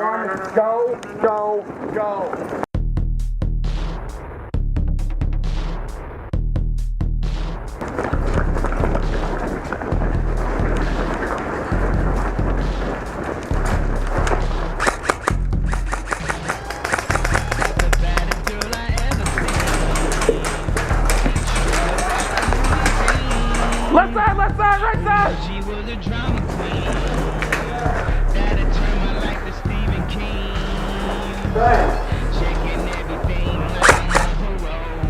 arm. Go, go, go. Left side, right side! She was a drama queen. That'd turn my life to Stephen King. Checking everything like I'm on parole.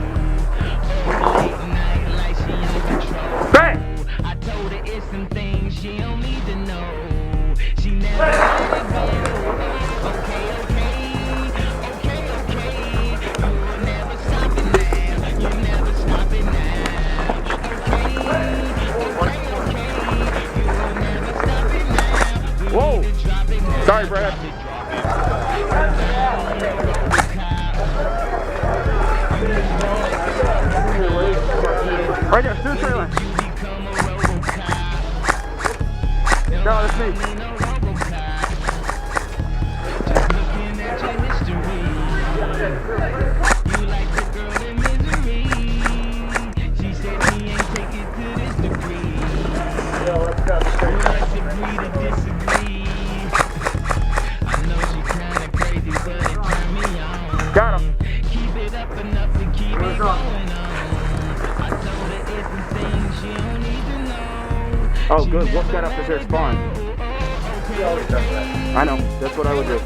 Late night like she on control. Bang! I told her it's some things she don't need to know. She never let it go. Okay. You'll never stop it now. You'll never stop it now. Whoa! Sorry, Brad. Right there, through the trailer. No, that's me. You like the girl in misery. She said he ain't take it to this degree. Let's agree to disagree. I know she kinda crazy, but it turned me on. Got him. Keep it up enough to keep it going on. I told her it's some things she don't need to know. Oh, good. Wolf got up to their spawn. I know. That's what I would do.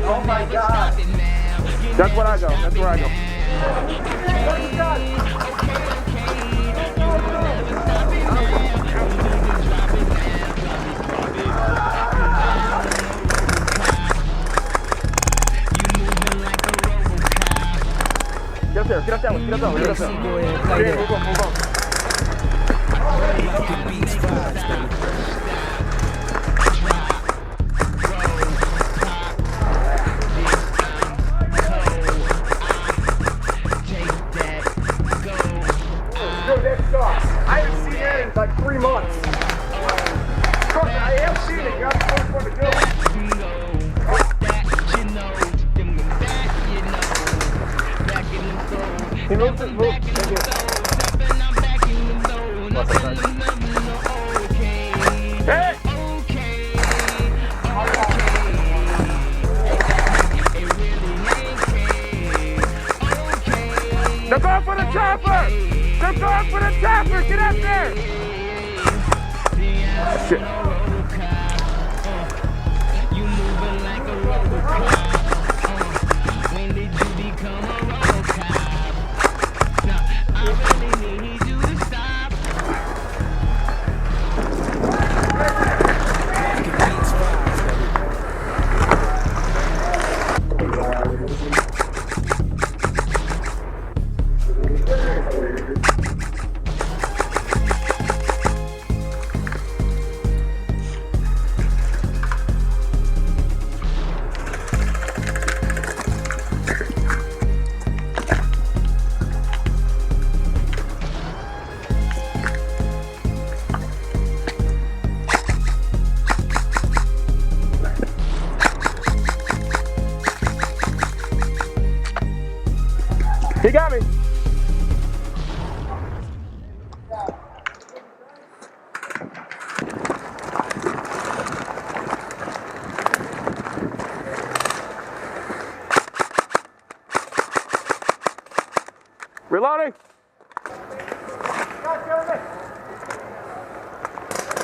Oh my God. That's what I go. That's where I go. Get up there. Get up that way. Get up that way. Get up that way. Yeah, move on. Move on. Dude, that sucks. I haven't seen that in like 3 months. Trust me, I have seen it. You have to know what to do. He moves it, move. Thank you. Hey! They're going for the chopper! They're going for the chopper! Get up there! Shit. You moving like a robocop. When did you become a robocop? Now, I really need you to stop. He got me. Reloading.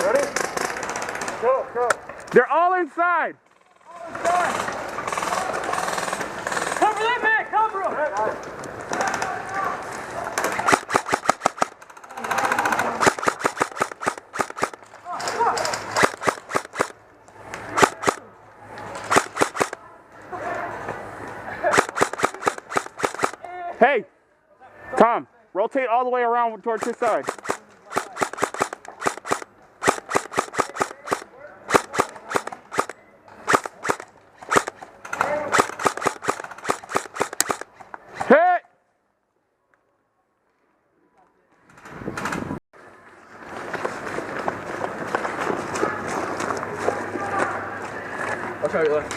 Ready? Go, go. They're all inside. Cover that man, cover him. Hey, Tom, rotate all the way around towards his side. Hit! I'll try your left.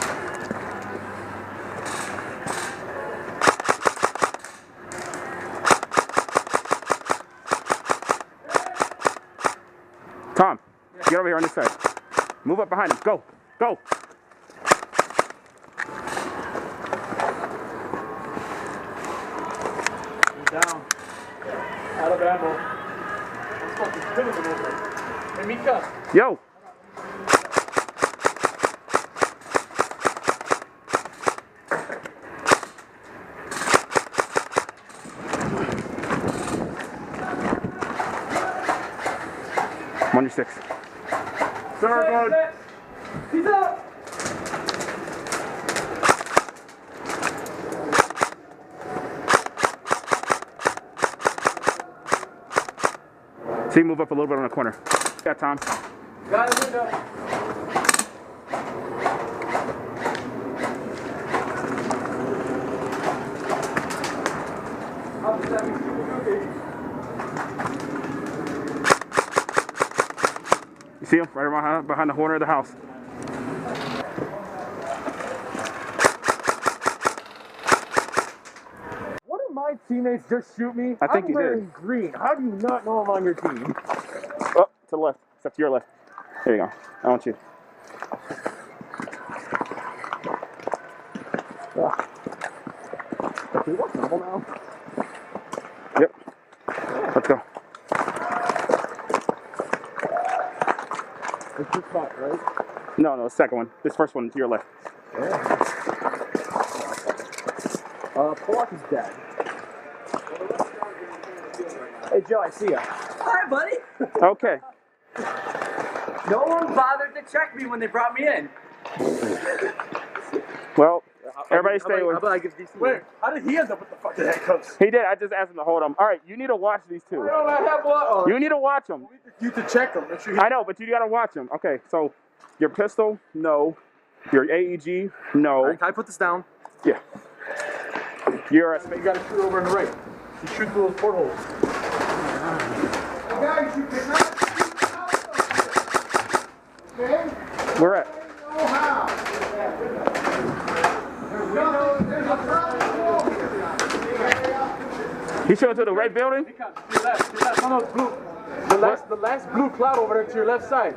Tom, get over here on this side. Move up behind him. Go. Go. Down. Out of ammo. I'm fucking killing him over there. Hey, Mika. Yo. I'm on your 6. Very good. He's up. See, move up a little bit on the corner. Yeah, Tom. Got the window. You see him right behind the corner of the house. One of my teammates just shoot me. I think I'm you wearing did. green. How do you not know I'm on your team? Oh, to the left. Step to your left. There you go. I want you. Okay, what's normal now? Yep. Let's go. It's your spot, right? No, the second one. This first one to your left. Pollock is dead. Hey, Joe, I see ya. Hi, buddy. Okay. No one bothered to check me when they brought me in. Well, everybody stay How with. about I give these to Wait, you? how did he end up with the fucking handcuffs? He did. I just asked him to hold them. All right, you need to watch these two. Why don't I have one? You need to watch them. You to check them. Make sure he I know, but you gotta watch them. Okay, so your pistol, no. Your AEG, no. All right, can I put this down? Yeah. Your You gotta shoot over on the right. You shoot through those portholes. Hey guys, you cannot shoot out of here. Okay? where at? Know how. There's a problem wall here. He showed to the right building. To your left. No, it's blue. The last blue cloud over there to your left side.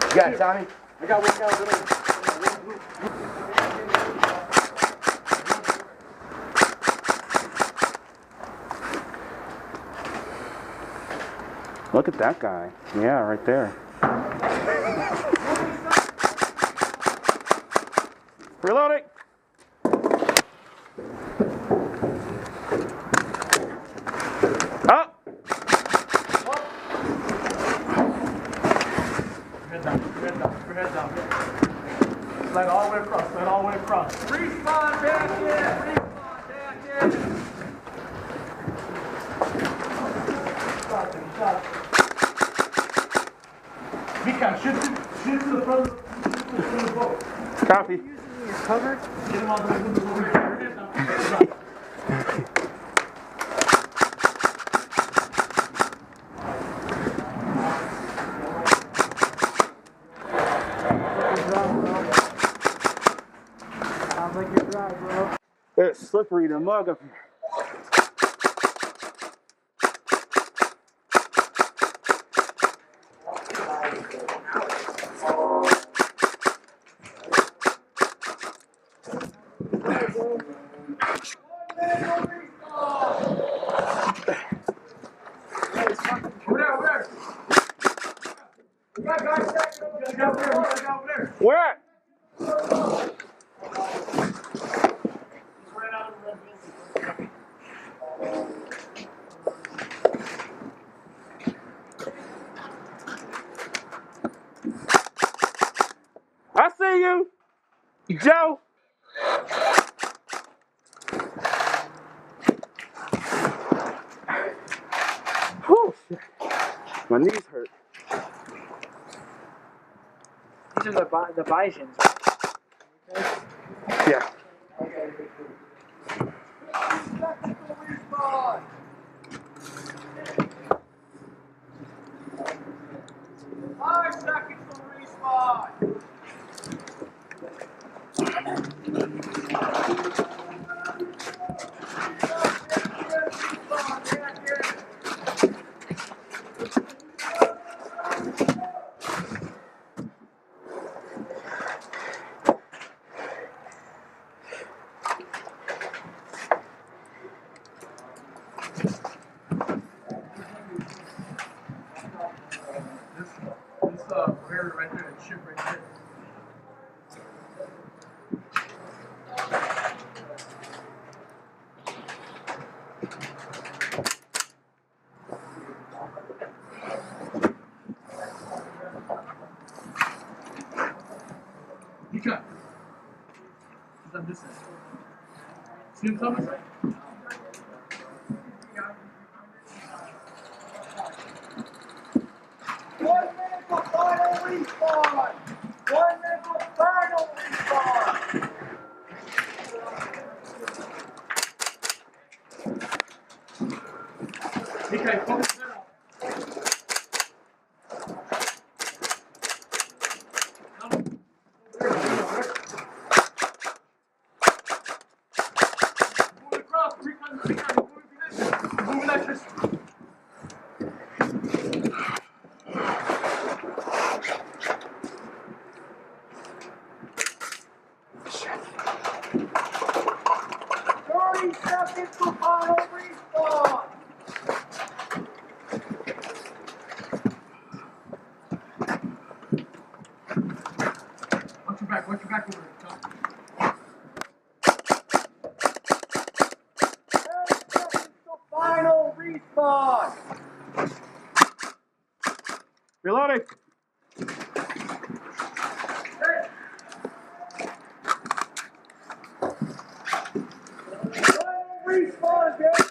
You got it, Tommy. I got one guy over there. Look at that guy. Yeah, right there. Reloading. Up. Head down. Slide all the way across. Respawn back in. Respawn back in. Mika, shoot to the front of the boat. Copy. Covered. Get him on the window. Head down. Sounds like you're dry, bro. It's slippery to mug up here. Over there. We got guys over there. Where at? I see you, Joe. Whew, shit. My knees hurt. These are the Bisons. Yeah. See him coming? 1 minute for final respawn! 1 minute for final respawn! Okay, focus that up. Moving across, recon, moving position. Moving that pistol. Seconds for final respawn! Watch your back over there, John. 10 seconds for final respawn! Reloading. Final respawn, Dave!